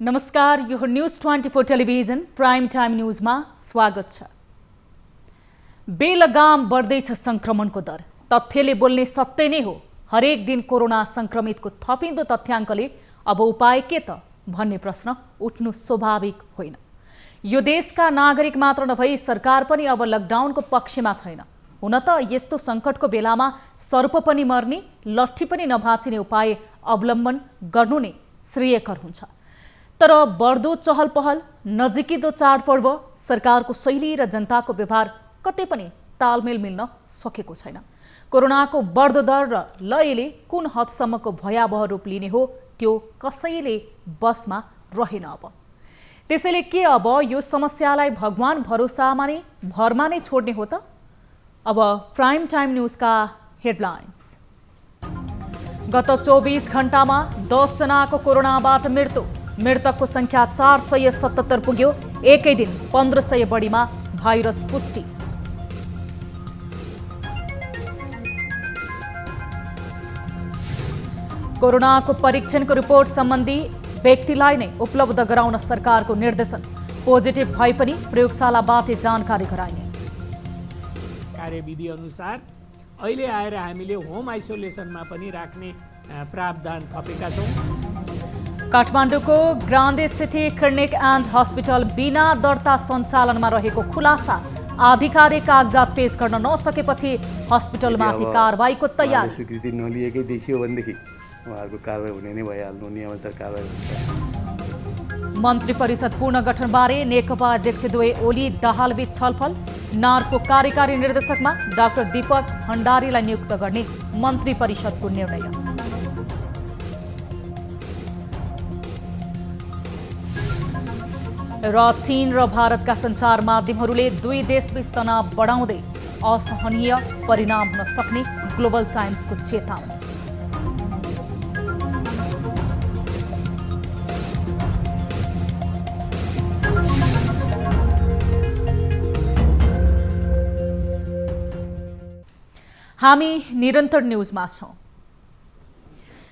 नमस्कार, यो news 24 television prime time न्यूजमा स्वागत छ। बेलगाम बढ्दैछ संक्रमणको दर। तथ्यले बोल्ने सत्य नै हो। हरेक दिन कोरोना संक्रमितको थपिँदो तथ्याङ्कले अब उपाय के त भन्ने प्रश्न उठ्नु स्वाभाविक होइन। यो देशका नागरिक मात्र नभई सरकार पनि अब लकडाउनको पक्षमा छैन। हुन त यस्तो सङ्कटको बेलामा सर्प पनि मर्ने, लट्ठी पनि नभाँचिने उपाय अवलम्बन गर्नु नै श्रेयकर हुन्छ। तर बढ्दो चहल पहल, नजिकिँदो चाडपर्व, सरकारको शैली र जनताको व्यवहार कतै पनि तालमेल मिल्न सकेको छैन। कोरोनाको बढ्दो दर र लयले कुन हदसम्मको भयावह रूप लिने हो त्यो कसैले बसमा रहेन अब। त्यसैले के अब यो समस्यालाई भगवान भरमा नै छोड्ने हो त? अब प्राइम टाइम न्यूजका हेडलाइन्स। गत 24 घण्टामा 10 जनाको कोरोनाबाट मृत्यु। मृतकको संख्या 477 पुग्यो। एकै दिन 1500 बढीमा भाइरस पुष्टि। कोरोनाको परीक्षणको रिपोर्ट सम्बन्धी व्यक्तिलाई नै उपलब्ध गराउन सरकारको निर्देशन। पोजिटिभ भए पनि प्रयोगशालाबाटै जानकारी गराइने। कार्यविधि अनुसार अहिले आएर हामीले होम आइसोलेसनमा पनि राख्ने प्रावधान थपेका छौँ। काठमाडौँको Grande city clinic and hospital बिना दर्ता सञ्चालनमा रहेको खुलासा। आधिकारिक कागजात पेश गर्न नसकेपछि हस्पिटलमाथि कारबाहीको तयारी। स्वीकृति नलिएकै देखियो भनेदेखि उहाँहरूको कारबाही हुने नै भइहाल्नु, नियमित कारबाही हुन्छ। मन्त्री परिषद पुनर्गठनबारे नेकपा अध्यक्ष दुवै ओली दाहालबीच छलफल। नारको कार्यकारी निर्देशकमा डाक्टर दीपक भण्डारीलाई नियुक्त गर्ने मन्त्री परिषदको निर्णय। र चीन र भारतका सञ्चार माध्यमहरूले दुई देशबीच तनाव बढाउँदै असहनीय परिणाम हुन सक्ने ग्लोबल टाइम्सको चेतावनी। हामी निरन्तर न्यूजमा छौं।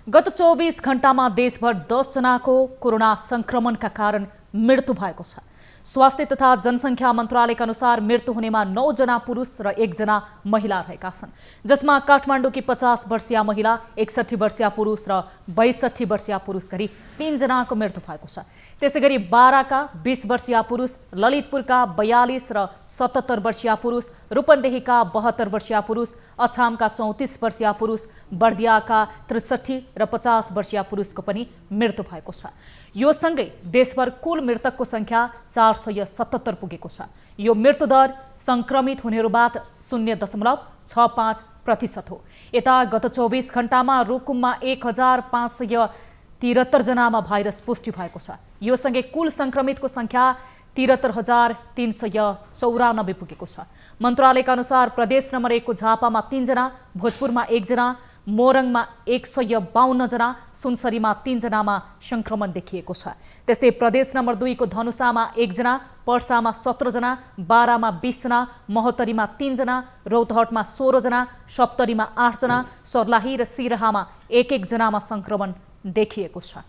गत 24 घण्टामा देशभर 10 जनाको कोरोना संक्रमणका कारण मृत्यु भएको छ। स्वास्थ्य तथा जनसङ्ख्या मन्त्रालयका अनुसार मृत्यु हुनेमा 9 जना पुरुष र 1 जना महिला रहेका छन्, जसमा काठमाडौँकी 50 वर्षीय महिला, 61 वर्षीय पुरुष र 62 वर्षीय पुरुष गरी 3 जनाको मृत्यु भएको छ। त्यसैगरी बाराका 20 वर्षीय पुरुष, ललितपुरका 42 र 77 वर्षीय पुरुष, रूपन्देहीका 72 वर्षीय पुरुष, अछामका 34 वर्षीय पुरुष, बर्दियाका 63 र 50 वर्षीय पुरुषको पनि मृत्यु भएको छ। यो सँगै देशभर कुल मृतकको संख्या 477 पुगेको छ। यो मृत्युदर संक्रमित हुनेहरूबाट 0.65% हो। यता गत 24 घण्टामा रुकुममा 1573 जनामा भाइरस पुष्टि भएको छ। यो सँगै कुल संक्रमितको संख्या 73,394 पुगेको छ। मन्त्रालयका अनुसार प्रदेश नम्बर 1 को झापामा 3 जना, भोजपुरमा 1 जना, मोरङमा 152 जना, सुनसरीमा 3 जनामा संक्रमण देखिएको छ। त्यस्तै प्रदेश नम्बर 2 को धनुषामा 1 जना, पर्सामा 17 जना, बारामा 20 जना, महोत्तरीमा 3 जना, रौतहटमा 16 जना, सप्तरीमा 8 जना, सर्लाही र सिरहामा 1-1 जनामा संक्रमण देखिएको छ।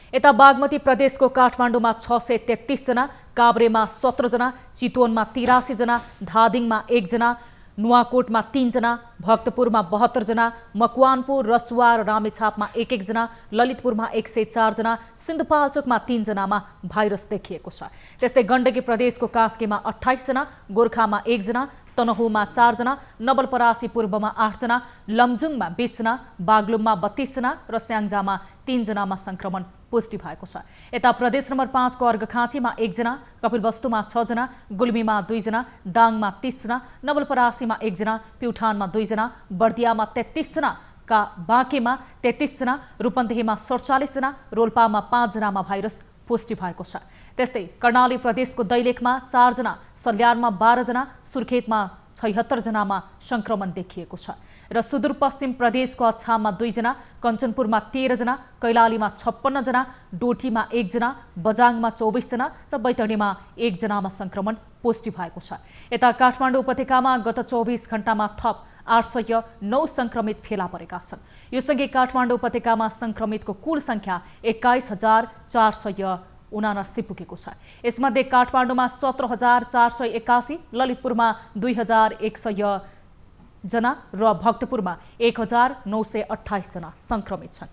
यता बागमती प्रदेशको काठमाडौँमा 633 जना, काभ्रेमा 17 जना, चितवनमा 83 जना, धादिङमा 1 जना, नुवाकोटमा 3 जना, भक्तपुरमा 72 जना, मकवानपुर, रसुवा र रामेछापमा 1-1 जना, ललितपुरमा 104 जना, सिन्धुपाल्चोकमा 3 जनामा भाइरस देखिएको छ। त्यस्तै गण्डकी प्रदेशको कास्कीमा 28 जना, गोर्खामा 1 जना, तनहुमा 4 जना, नवलपरासी पूर्वमा 8 जना, लमजुङमा 20 जना, बागलुङमा 32 जना र स्याङ्जामा 3 जनामा संक्रमण पुष्टि भएको छ। यता प्रदेश नम्बर 5 को अर्घखाँचीमा 1 जना, कपिलवस्तुमा 6 जना, गुल्मीमा 2 जना, दाङमा 30 जना, नवलपरासीमा 1 जना, प्युठानमा 2 जना, बर्दियामा 33 जना, बाँकेमा 33 जना, रूपन्देहीमा 47 जना, रोल्पामा 5 जनामा भाइरस पुष्टि भएको छ। त्यस्तै कर्णाली प्रदेशको दैलेखमा 4 जना, सल्यानमा 12 जना, सुर्खेतमा 76 जनामा संक्रमण देखिएको छ। र सुदूरपश्चिम प्रदेशको अछाममा 2 जना, कञ्चनपुरमा 13 जना, कैलालीमा 56 जना, डोटीमा 1 जना, बजाङमा 24 जना र बैतडीमा 1 जनामा संक्रमण पुष्टि भएको छ। यता काठमाडौँ उपत्यकामा गत 24 घण्टामा थप 809 सङ्क्रमित फेला परेका छन्। यो सँगै काठमाडौँ उपत्यकामा सङ्क्रमितको कुल सङ्ख्या 21,479 पुगेको छ। यसमध्ये काठमाडौँमा 17,481, ललितपुरमा 2,100 जना र भक्तपुरमा 1,928 जना सङ्क्रमित छन्।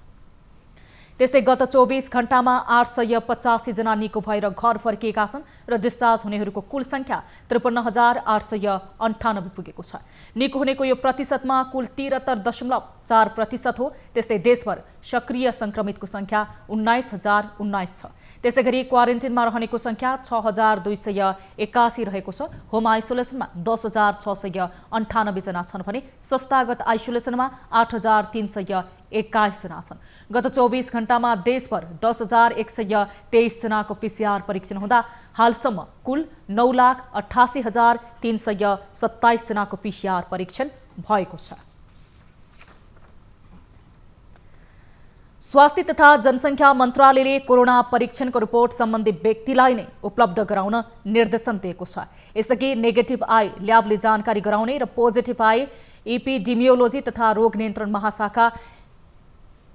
त्यस्तै गत 24 घण्टामा 885 जना निको भएर घर फर्किएका छन् र डिस्चार्ज हुनेहरूको कुल सङ्ख्या 53,898 पुगेको छ। निको हुनेको यो प्रतिशतमा कुल 73.4% हो। त्यस्तै देशभर सक्रिय सङ्क्रमितको सङ्ख्या 19,019 छ। त्यसै गरी क्वारेन्टिनमा रहनेको सङ्ख्या 6,281 रहेको छ। होम आइसोलेसनमा 10,698 जना छन् भने संस्थागत आइसोलेसनमा 8,321 जना छन्। गत 24 घण्टामा देशभर 10,123 जनाको PCR परीक्षण हुँदा हालसम्म कुल 9,88,327 जनाको PCR परीक्षण भएको छ। स्वास्थ्य तथा जनसङ्ख्या मन्त्रालयले कोरोना परीक्षणको रिपोर्ट सम्बन्धी व्यक्तिलाई नै उपलब्ध गराउन निर्देशन दिएको छ। यसअघि नेगेटिभ आए ल्याबले जानकारी गराउने र पोजिटिभ आए एपिडेमियोलोजी तथा रोग नियन्त्रण महाशाखा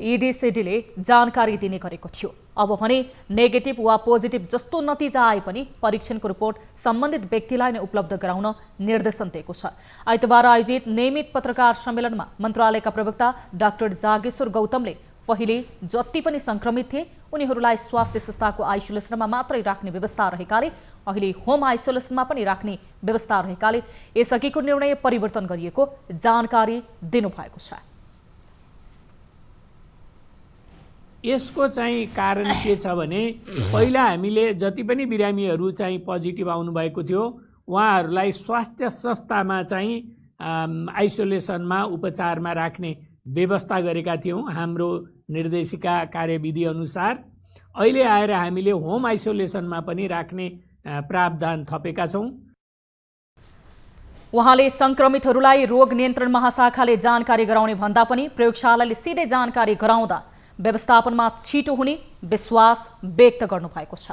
EDCDले जानकारी दिने गरेको थियो। अब भने नेगेटिभ वा पोजिटिभ जस्तो नतिजा आए पनि परीक्षणको रिपोर्ट सम्बन्धित व्यक्तिलाई नै उपलब्ध गराउन निर्देशन दिएको छ। आइतबार आयोजित नियमित पत्रकार सम्मेलनमा मन्त्रालयका प्रवक्ता डाक्टर जागेश्वर गौतमले पहिले जति पनि सङ्क्रमित थिए उनीहरूलाई स्वास्थ्य संस्थाको आइसोलेसनमा मात्रै राख्ने व्यवस्था रहेकाले अहिले होम आइसोलेसनमा पनि राख्ने व्यवस्था रहेकाले यसअघिको निर्णय परिवर्तन गरिएको जानकारी दिनुभएको छ। यसको चाहिँ कारण के छ भने पहिला हामीले जति पनि बिरामीहरू चाहिँ पोजिटिभ आउनुभएको थियो उहाँहरूलाई स्वास्थ्य संस्थामा चाहिँ आइसोलेसनमा उपचारमा राख्ने व्यवस्था गरेका थियौँ हाम्रो निर्देशिका कार्यविधि अनुसार। अहिले आएर हामीले होम आइसोलेसनमा पनि राख्ने प्रावधान थपेका छौँ। उहाँले सङ्क्रमितहरूलाई रोग नियन्त्रण महाशाखाले जानकारी गराउने भन्दा पनि प्रयोगशालाले सिधै जानकारी गराउँदा व्यवस्थापनमा छिटो हुने विश्वास व्यक्त गर्नुभएको छ।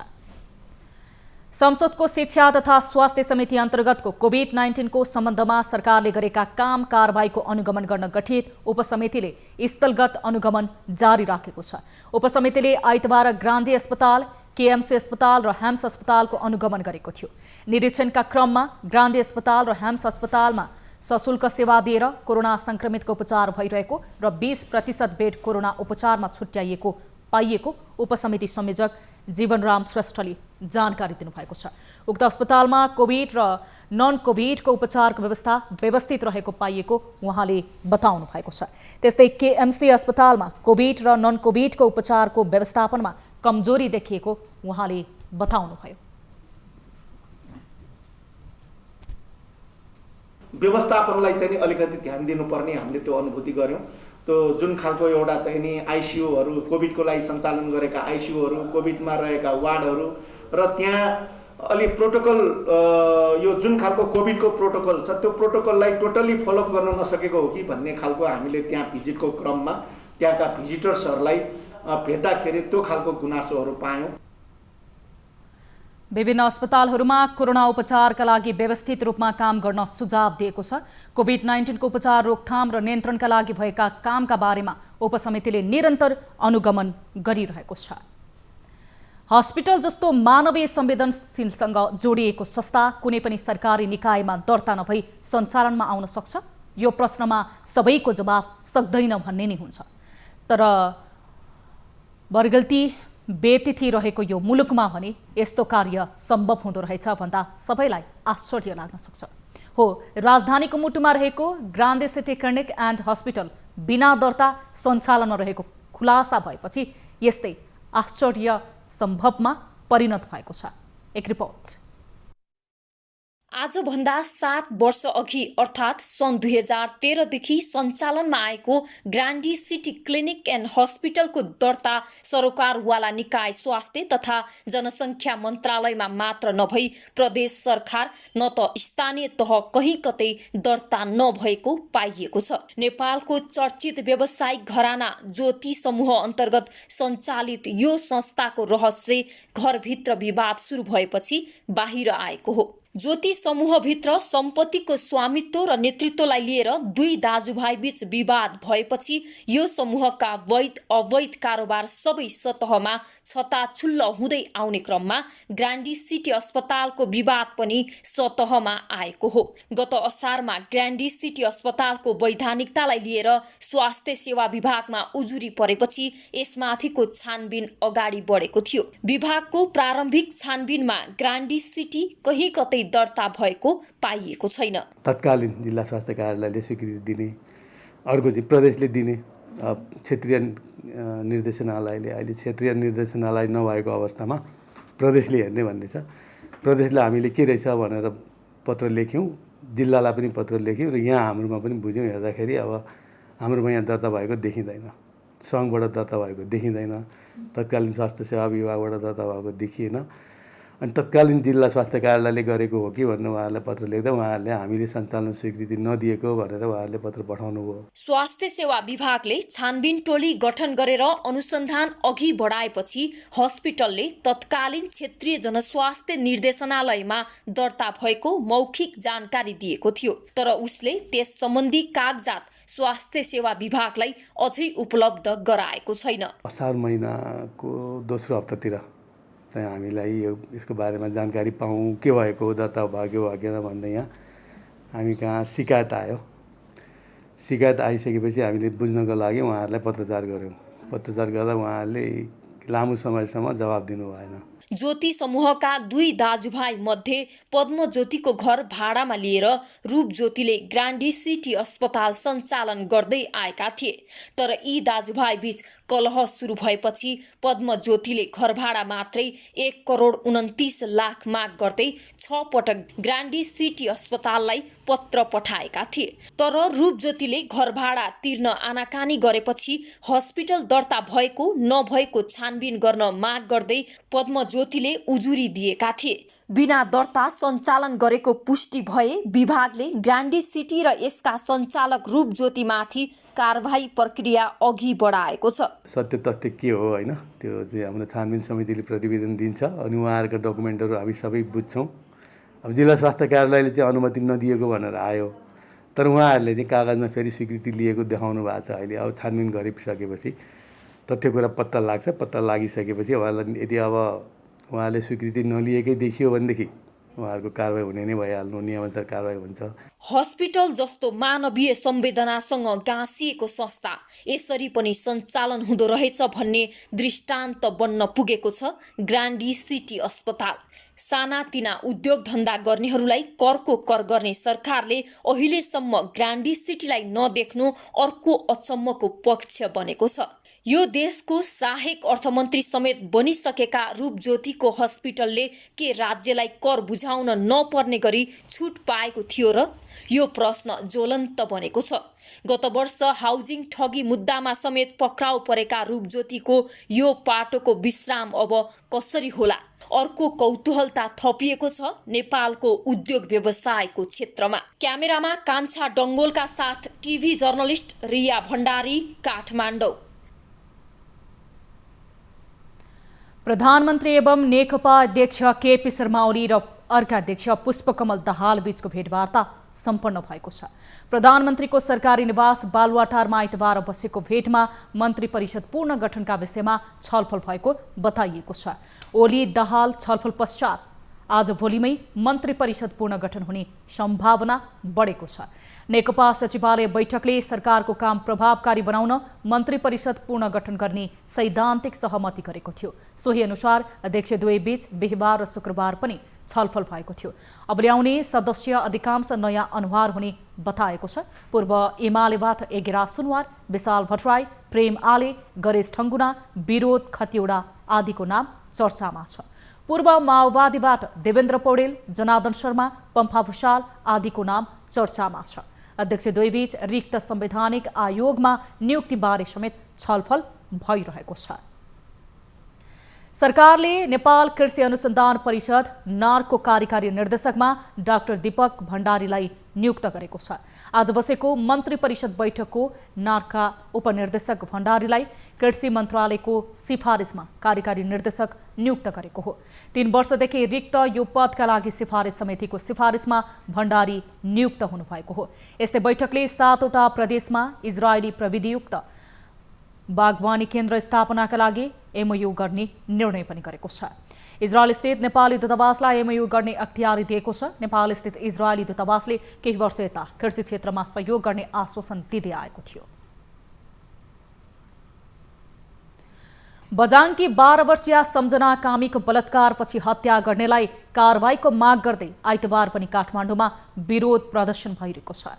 संसदको शिक्षा तथा स्वास्थ्य समिति अन्तर्गतको कोभिड-19 को सम्बन्धमा सरकारले गरेका काम कारबाहीको अनुगमन गर्न गठित उपसमितिले स्थलगत अनुगमन जारी राखेको छ। उपसमितिले आइतबार ग्रान्डी अस्पताल, केएमसी अस्पताल र ह्याम्स अस्पतालको अनुगमन गरेको थियो। निरीक्षणका क्रममा ग्रान्डी अस्पताल र ह्याम्स अस्पतालमा सशुल्क सेवा दिएर कोरोना सङ्क्रमितको उपचार भइरहेको र 20% बेड कोरोना उपचारमा छुट्याइएको पाइएको उपसमिति संयोजक जीवनराम श्रेष्ठले जानकारी दिनुभएको छ। उक्त अस्पतालमा कोभिड र नन कोभिडको उपचारको व्यवस्था व्यवस्थित रहेको पाइएको उहाँले बताउनु भएको छ। त्यस्तै केएमसी अस्पतालमा कोभिड र नन कोभिडको उपचारको व्यवस्थापनमा कमजोरी देखिएको उहाँले बताउनुभयो। व्यवस्थापनलाई चाहिँ अलिकति ध्यान दिनुपर्ने हामीले त्यो अनुभूति गऱ्यौँ। त्यो जुन खालको एउटा चाहिँ नि आइसियुहरू कोभिडको लागि सञ्चालन गरेका आइसियुहरू, कोभिडमा रहेका वार्डहरू र त्यहाँ अलि प्रोटोकल यो जुन खालको कोभिडको प्रोटोकल छ त्यो प्रोटोकललाई टोटल्ली फलोअप गर्न नसकेको हो कि भन्ने खालको हामीले त्यहाँ भिजिटको क्रममा त्यहाँका भिजिटर्सहरूलाई भेट्दाखेरि त्यो खालको गुनासोहरू पायौँ। विभिन्न अस्पतालहरूमा कोरोना उपचारका लागि व्यवस्थित रूपमा काम गर्न सुझाव दिएको छ। कोभिड-19 को उपचार, रोकथाम र नियन्त्रणका लागि भएका कामका बारेमा उपसमितिले निरन्तर अनुगमन गरिरहेको छ। हस्पिटल जस्तो मानवीय संवेदनशीलसँग जोडिएको संस्था कुनै पनि सरकारी निकायमा दर्ता नभई सञ्चालनमा आउन सक्छ? यो प्रश्नमा सबैको जवाब सक्दैन भन्ने नै हुन्छ। तर बरगल्ती बेतिथि रहेको यो मुलुकमा भने यस्तो कार्य सम्भव हुँदो रहेछ भन्दा सबैलाई आश्चर्य लाग्न सक्छ। हो, राजधानीको मुटुमा रहेको Grande city clinic and hospital बिना दर्ता सञ्चालनमा रहेको खुलासा भएपछि यस्तै आश्चर्य सम्भवमा परिणत भएको छ। एक रिपोर्ट। आजभन्दा 7 वर्ष अघि अर्थात् सन् 2013 देखि सञ्चालनमा आएको ग्रान्डी सिटी क्लिनिक एन्ड हस्पिटलको दर्ता सरकारवाला निकाय स्वास्थ्य तथा जनसङ्ख्या मन्त्रालयमा मात्र नभई प्रदेश सरकार न त स्थानीय तह कहीँ कतै दर्ता नभएको पाइएको छ। नेपालको चर्चित व्यावसायिक घराना ज्योति समूह अन्तर्गत सञ्चालित यो संस्थाको रहस्य घरभित्र विवाद सुरु भएपछि बाहिर आएको हो। ज्योति समूहभित्र सम्पत्तिको स्वामित्व र नेतृत्वलाई लिएर दुई दाजुभाइ बीच विवाद भएपछि यो समूहका वैध अवैध कारोबार सबै सतहमा छताछुल्ल हुँदै आउने क्रममा ग्रान्डी सिटी अस्पतालको विवाद पनि सतहमा आएको हो। गत असारमा ग्रान्डी सिटी अस्पतालको वैधानिकतालाई लिएर स्वास्थ्य सेवा विभागमा उजुरी परेपछि यसमाथिको छानबिन अगाडि बढेको थियो। विभागको प्रारम्भिक छानबिनमा ग्रान्डी सिटी कहीँ कतै दर्ता भएको पाइएको छैन। तत्कालीन जिल्ला स्वास्थ्य कार्यालयले स्वीकृति दिने, अर्को चाहिँ प्रदेशले दिने। क्षेत्रीय निर्देशनालयले अहिले क्षेत्रीय निर्देशनालय नभएको अवस्थामा प्रदेशले हेर्ने भन्ने छ। प्रदेशलाई हामीले के रहेछ भनेर पत्र लेख्यौँ, जिल्लालाई पनि पत्र लेख्यौँ र यहाँ हाम्रोमा पनि बुझ्यौँ। हेर्दाखेरि अब हाम्रोमा यहाँ दर्ता भएको देखिँदैन, सङ्घबाट दर्ता भएको देखिँदैन, तत्कालीन स्वास्थ्य सेवा विभागबाट दर्ता भएको देखिएन। अनि तत्कालीन जिल्ला स्वास्थ्य कार्यालयले गरेको हो कि भनेर उहाँहरूले पत्र लेख्दा उहाँहरूले हामीले सञ्चालन स्वीकृति नदिएको भनेर उहाँहरूले पत्र पठाउनु भयो। स्वास्थ्य सेवा विभागले छानबिन टोली गठन गरेर अनुसन्धान अघि बढाएपछि हस्पिटलले तत्कालीन क्षेत्रीय जनस्वास्थ्य निर्देशनालयमा दर्ता भएको मौखिक जानकारी दिएको थियो। तर उसले त्यस सम्बन्धी कागजात स्वास्थ्य सेवा विभागलाई अझै उपलब्ध गराएको छैन। असार महिनाको दोस्रो हप्तातिर चाहिँ हामीलाई यसको बारेमा जानकारी पाऊँ, के भएको हो, दर्ता भयो भएन भन्ने यहाँ हामी कहाँ शिकायत आयो। शिकायत आइसकेपछि हामीले बुझ्नको लागि उहाँहरूलाई पत्रचार गऱ्यौँ। पत्रचार गर्दा उहाँहरूले लामो समयसम्म जवाब दिनु भएन। ज्योति समूहका दुई दाजुभाइ मध्ये पद्मज्योतिको घर भाडामा लिएर रूपज्योतिले ग्रान्डी सिटी अस्पताल सञ्चालन गर्दै आएका थिए। तर यी दाजुभाइ बीच कलह सुरु भएपछि पद्मज्योतिले घर भाडा मात्रै 1,29,00,000 माग गर्दै 6 पटक ग्रान्डी सिटी अस्पताललाई पत्र पठाएका थिए। तर रूपज्योतिले घर भाडा तिर्न आनाकानी गरेपछि हस्पिटल दर्ता भएको नभएको छानबिन गर्न माग गर्दै पद्मज्योतिले उजुरी दिएका थिए। बिना दर्ता सञ्चालन गरेको पुष्टि भए विभागले ग्रान्डी सिटी र यसका सञ्चालक रूपज्योतिमाथि कारबाही प्रक्रिया अघि बढाएको छ। सत्य तथ्य के हो होइन, त्यो चाहिँ हाम्रो छानबिन समितिले प्रतिवेदन दिन्छ अनि उहाँहरूका डकुमेन्टहरू हामी सबै बुझ्छौँ। अब जिल्ला स्वास्थ्य कार्यालयले चाहिँ अनुमति नदिएको भनेर आयो, तर उहाँहरूले चाहिँ कागजमा फेरि स्वीकृति लिएको देखाउनु भएको छ। अहिले अब छानबिन गरिसकेपछि तथ्य कुरा पत्ता लाग्छ। पत्ता लागिसकेपछि उहाँलाई यदि अब उहाँले स्वीकृति नलिएकै देखियो भनेदेखि उहाँहरूको कारबाही हुने नै भइहाल्नु, नियमानुसार कारबाही हुन्छ। हस्पिटल जस्तो मानवीय संवेदनासँग गाँसिएको संस्था यसरी पनि सञ्चालन हुँदो रहेछ भन्ने दृष्टान्त बन्न पुगेको छ ग्रान्डी सिटी अस्पताल। सानातिना उद्योग धन्दा गर्नेहरूलाई करको कर गर्ने सरकारले अहिलेसम्म ग्रान्डी सिटीलाई नदेख्नु अर्को अचम्मको पक्ष बनेको छ। यो देशको सहायक अर्थमन्त्री समेत बनिसकेका रूपज्योतिको हस्पिटलले के राज्यलाई कर बुझाउन नपर्ने गरी छुट पाएको थियो र? यो प्रश्न ज्वलन्त बनेको छ। गत वर्ष हाउजिङ ठगी मुद्दामा समेत पक्राउ परेका रूपज्योतिको यो पाटोको विश्राम अब कसरी होला? अर्को कौतूहलता थपिएको छ नेपालको उद्योग व्यवसायको क्षेत्रमा। क्यामेरामा कान्छा डङ्गोलका साथ टिभी जर्नलिस्ट रिया भण्डारी, काठमाडौँ। प्रधानमन्त्री एवं नेकपा अध्यक्ष केपी शर्मा ओली र अर्का अध्यक्ष पुष्पकमल दाहाल बीचको भेटवार्ता सम्पन्न भएको छ। प्रधानमन्त्रीको सरकारी निवास बालुवाटारमा आइतबार बसेको भेटमा मन्त्री परिषद पूर्ण गठनका विषयमा छलफल भएको बताइएको छ। ओली दाहाल छलफल पश्चात आज भोलिमै मन्त्री परिषद पूर्ण गठन हुने सम्भावना बढेको छ। नेकपा सचिवालय बैठकले सरकारको काम प्रभावकारी बनाउन मन्त्री परिषद पूर्ण गठन गर्ने सैद्धान्तिक सहमति गरेको थियो। सोही अनुसार अध्यक्ष दुवै बीच बिहिबार र शुक्रबार पनि छलफल भएको थियो। अब ल्याउने सदस्य अधिकांश नयाँ अनुहार हुने बताएको छ। पूर्व एमालेबाट एघेरा सुनवार, विशाल भट्टराई, प्रेम आले, गणेश ठङ्गुना, विरोध खतिवडा आदिको नाम चर्चामा छ। पूर्व माओवादीबाट देवेन्द्र पौडेल, जनार्दन शर्मा, पम्फा भुषाल आदिको नाम चर्चामा छ। अध्यक्ष दुवैबीच रिक्त संवैधानिक आयोगमा नियुक्तिबारे समेत छलफल भइरहेको छ। सरकारले नेपाल कृषि अनुसन्धान परिषद नार्को कार्यकारी निर्देशकमा डाक्टर दीपक भण्डारीलाई नियुक्त गरेको छ। आज बसेको मन्त्री परिषद बैठकको नार्का उपनिर्देशक भण्डारीलाई कृषि मन्त्रालयको सिफारिसमा कार्यकारी निर्देशक नियुक्त गरेको हो। 3 वर्षदेखि रिक्त यो पदका लागि सिफारिस समितिको सिफारिसमा भण्डारी नियुक्त हुनुभएको हो। यस्तै बैठकले 7वटा प्रदेशमा इजरायली प्रविधियुक्त बागवानी केन्द्र स्थापनाका लागि एमओयू गर्ने निर्णय पनि गरेको छ। इजरायल स्थित नेपाली दूतावासलाई एमओयू गर्ने अख्तियारी दिएको छ। नेपाल स्थित इजरायली दूतावासले केही वर्ष यता कृषि क्षेत्रमा सहयोग गर्ने आश्वासन दिँदै आएको थियो। बझाङकी 12 वर्षीय सम्झना कामीको बलात्कारपछि हत्या गर्नेलाई कारबाहीको माग गर्दै आइतबार पनि काठमाडौँमा विरोध प्रदर्शन भइरहेको छ।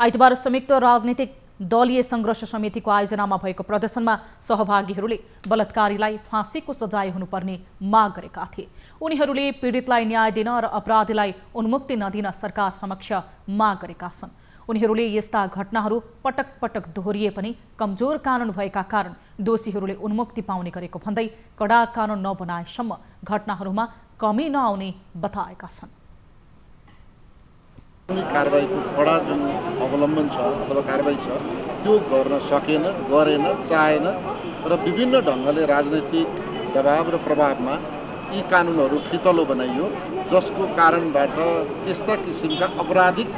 आइतबार संयुक्त राजनीतिक दलीय संघर्ष समितिको आयोजनामा भएको प्रदर्शनमा सहभागीहरूले बलात्कारीलाई फाँसीको सजाय हुनुपर्ने माग गरेका थिए। उनीहरूले पीडितलाई न्याय दिन र अपराधीलाई उन्मुक्ति नदिन सरकार समक्ष माग गरेका छन्। उनीहरूले यस्ता घटनाहरू पटक पटक दोहोरिए पनि कमजोर कानुन भएका कारण दोषीहरूले उन्मुक्ति पाउने गरेको भन्दै कडा कानुन नबनाएसम्म घटनाहरूमा कमी नआउने बताएका छन्। कारबाहीको कडा जुन अवलम्बन छ अथवा कारबाही छ त्यो गर्न सकेन, गरेन, चाहेन र विभिन्न ढङ्गले राजनैतिक दबाव र प्रभावमा यी कानुनहरू फितलो बनाइयो, जसको कारणबाट त्यस्ता किसिमका अपराधिक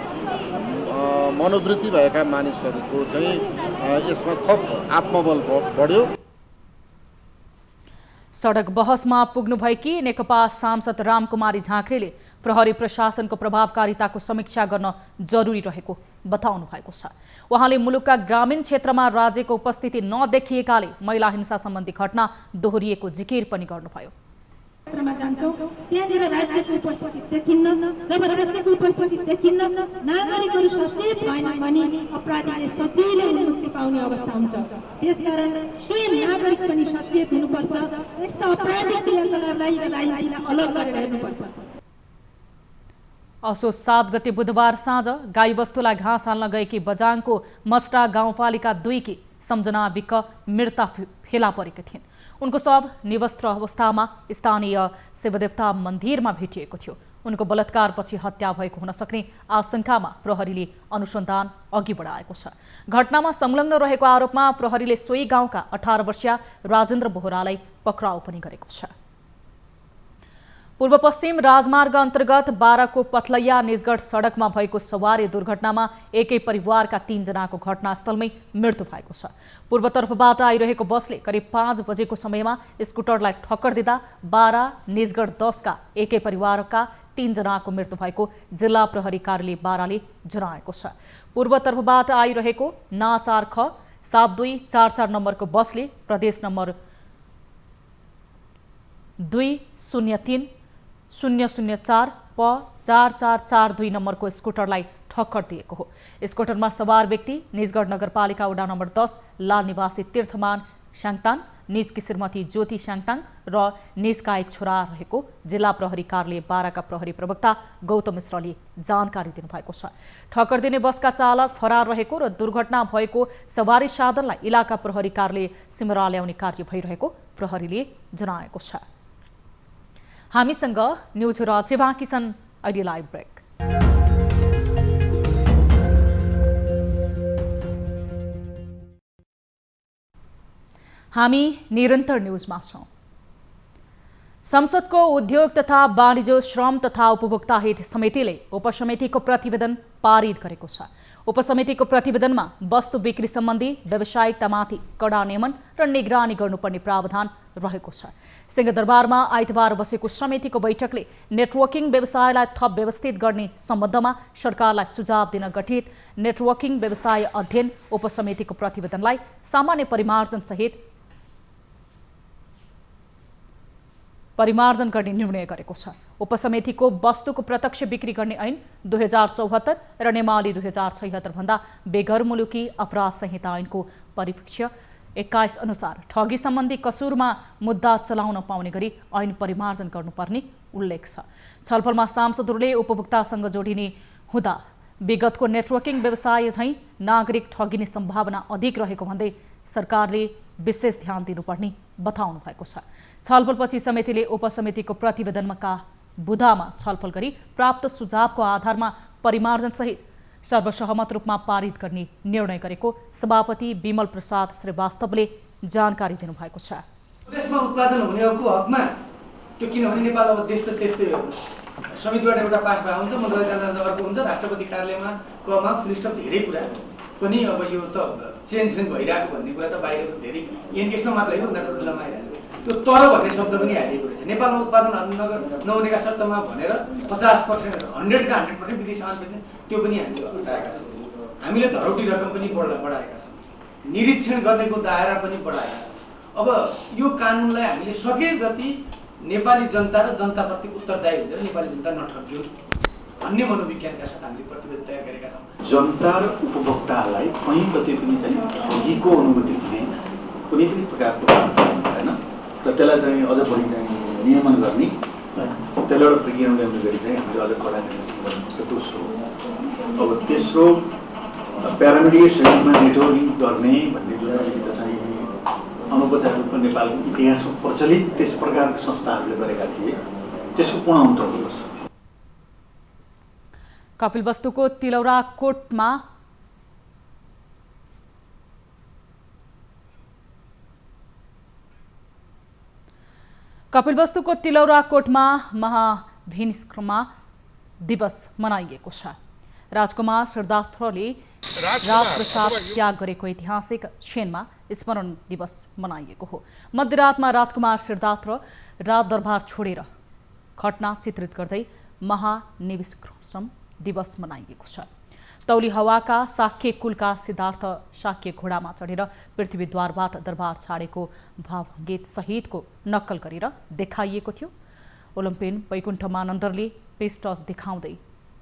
मनोवृत्ति भएका मानिसहरूको चाहिँ यसमा थप आत्मबल बढ्यो। सडक बहसमा पुग्नुभएकी नेकपा सांसद रामकुमारी झाँक्रीले प्रहरी प्रशासनको प्रभावकारिताको समीक्षा गर्न जरुरी रहेको बताउनु भएको छ। उहाँले मुलुकका ग्रामीण क्षेत्रमा राज्यको उपस्थिति नदेखिएकाले महिला हिंसा सम्बन्धी घटना दोहोरिएको जिकिर पनि गर्नुभयो। त्यहाँनिर राज्यको उपस्थिति देखिन्न। जब राज्यको उपस्थिति देखिन्न, नागरिकहरू सचेत भएन भने अपराधीले सजिलै मुक्ति पाउने अवस्था हुन्छ। त्यसकारण स्वयं नागरिक पनि सचेत हुनुपर्छ। यस्ता अपराधिक क्रियाकलापलाई अलग गरेर हेर्नुपर्छ। असोज 7 गते बुधबार साँझ गाईबस्तुलाई घाँस हाल्न गएकी बझाङको मस्टा गाउँपालिका 2 की सम्झना विक मृता फेला परेकी थिइन्। उनको शव निवस्त्र अवस्थामा स्थानीय शिवदेवता मन्दिरमा भेटिएको थियो। उनको बलात्कारपछि हत्या भएको हुन सक्ने आशंकामा प्रहरीले अनुसन्धान अघि बढाएको छ। घटनामा संलग्न रहेको आरोपमा प्रहरीले सोही गाउँका 18 वर्षीय राजेन्द्र बोहरालाई पक्राउ पनि गरेको छ। पूर्व पश्चिम राजमार्ग अन्तर्गत 12 को पथलैया निजगढ सडकमा भएको सवारी दुर्घटनामा एकै परिवारका 3 जनाको घटनास्थलमै मृत्यु भएको छ। पूर्वतर्फबाट आइरहेको बसले करिब 5 बजेको समयमा स्कुटरलाई ठक्कर दिँदा 12 निजगढ 10 का एकै परिवारका 3 जनाको मृत्यु भएको जिल्ला प्रहरी कार्यालय 12 ले जनाएको छ। पूर्वतर्फबाट आइरहेको ना4 ख 7244 नम्बरको बसले प्रदेश नम्बर 203-004 प 4442 नम्बरको स्कुटरलाई ठक्कर दिएको हो। स्कुटरमा सवार व्यक्ति निजगढ नगरपालिका वडा नम्बर 10 लाल निवासी तीर्थमान स्याङताङ, निजकी श्रीमती ज्योति स्याङताङ र निजका एक छोरा रहेको जिल्ला प्रहरी कार्यालय 12 का प्रहरी प्रवक्ता गौतम मिश्रले जानकारी दिनुभएको छ। ठक्कर दिने बसका चालक फरार रहेको र दुर्घटना भएको सवारी साधनलाई इलाका प्रहरी कार्यालय सिमरा ल्याउने कार्य भइरहेको प्रहरीले जनाएको छ। हामीसँग न्युज राज्य बाँकी छन्। अहिले लाइभ ब्रेक। हामी निरन्तर न्युजमा छौं। संसदको उद्योग तथा वाणिज्य, श्रम तथा उपभोक्ता हित समितिले उपसमितिको प्रतिवेदन पारित गरेको छ। उपसमितिको प्रतिवेदनमा वस्तु बिक्री सम्बन्धी व्यावसायिकतामाथि कडा नियमन र निगरानी गर्नुपर्ने प्रावधान रहेको छ। सिंहदरबारमा आइतबार बसेको समितिको बैठकले नेटवर्किङ व्यवसायलाई थप व्यवस्थित गर्ने सम्बन्धमा सरकारलाई सुझाव दिन गठित नेटवर्किङ व्यवसाय अध्ययन उपसमितिको प्रतिवेदनलाई सामान्य परिमार्जन गर्ने निर्णय गरेको छ। उपसमितिको वस्तुको प्रत्यक्ष बिक्री गर्ने ऐन 2074 र नेमाली 2076 भन्दा बेगर मुलुकी अपराध संहिता ऐनको परिपक्ष 21 अनुसार ठगी सम्बन्धी कसुरमा मुद्दा चलाउन पाउने गरी ऐन परिमार्जन गर्नुपर्ने उल्लेख छ। छलफलमा सांसदहरूले उपभोक्तासँग जोडिने हुँदा विगतको नेटवर्किङ व्यवसाय झैं नागरिक ठगिने सम्भावना अधिक रहेको भन्दै सरकारले विशेष ध्यान दिनुपर्ने बताउनु भएको छ। छलफलपछि समितिले उपसमितिको प्रतिवेदनका बुँदामा छलफल गरी प्राप्त सुझावको आधारमा परिमार्जनसहित सर्वसहमत रूपमा पारित गर्ने निर्णय गरेको सभापति विमल प्रसाद श्रीवास्तवले जानकारी दिनुभएको छ। देशमा उत्पादन हुनेको हकमा त्यो किनभने नेपाल अब देश त त्यस्तै हो, समितिबाट एउटा पास भएको हुन्छ, मन्त्रालय जाँदा अर्को हुन्छ, राष्ट्रपति कार्यालयमा कमा फुल स्टप धेरै कुरा पनि अब यो त चेन्ज भइरहेको भन्ने कुरा त बाहिर त धेरै यसमा मात्रै हो, उनीहरूको तुलनामा आइरहेको छ। त्यो तर भन्ने शब्द पनि हालिएको रहेछ। नेपालमा उत्पादन नहुनेका शर्तमा भनेर 50%, 100% विदेशी आयात त्यो पनि हामीले हटाएका छौँ। हामीले धरोटी रकम पनि बढाएका छौँ, निरीक्षण गर्नेको दायरा पनि बढाएका छौँ। अब यो कानुनलाई हामीले सके जति नेपाली जनता र जनताप्रति उत्तरदायी हुँदैन नेपाली जनता नठगियो भन्ने मनोविज्ञानका साथ हामीले प्रतिवेदन तयार गरेका छौँ। जनता र उपभोक्तालाई कहीँ कतै पनि चाहिँ ठगीको अनुभूति हुने कुनै पनि प्रकारको होइन र त्यसलाई चाहिँ अझ बढी चाहिँ नियमन गर्ने, त्यसलाई प्रक्रिया ल्याउने गरी चाहिँ हामीले अझ कडा निर्देशन गर्नुपर्छ। दोस्रो, अब तेस्रो प्यारामिडिएट श्रेणीमा नेटवर्किङ गर्ने भन्ने जुन अलिकति चाहिँ अनौपचारिक रूपमा नेपालको इतिहासमा प्रचलित त्यस प्रकारका संस्थाहरूले गरेका थिए, त्यसको पूर्ण अन्त हुनुपर्छ। कपिलवस्तुको तिलौरा कोटमा महाभिनिष्क्रमा दिवस मनाइएको छ। राजकुमार सिद्धार्थले राजप्रसाद त्याग गरेको ऐतिहासिक क्षणमा स्मरण दिवस मनाइएको हो। मध्यरातमा राजकुमार सिद्धार्थ राजदरबार छोडेर घटना चित्रित गर्दै महानिष्क्रम दिवस मनाइएको छ। तौली हवाका शाक्य कुलका सिद्धार्थ शाक्य घोडामा चढेर पृथ्वीद्वारबाट दरबार छाडेको भावगीत सहितको नक्कल गरेर देखाइएको थियो। ओलम्पियन वैकुण्ठमानन्दरले पेस्टस देखाउँदै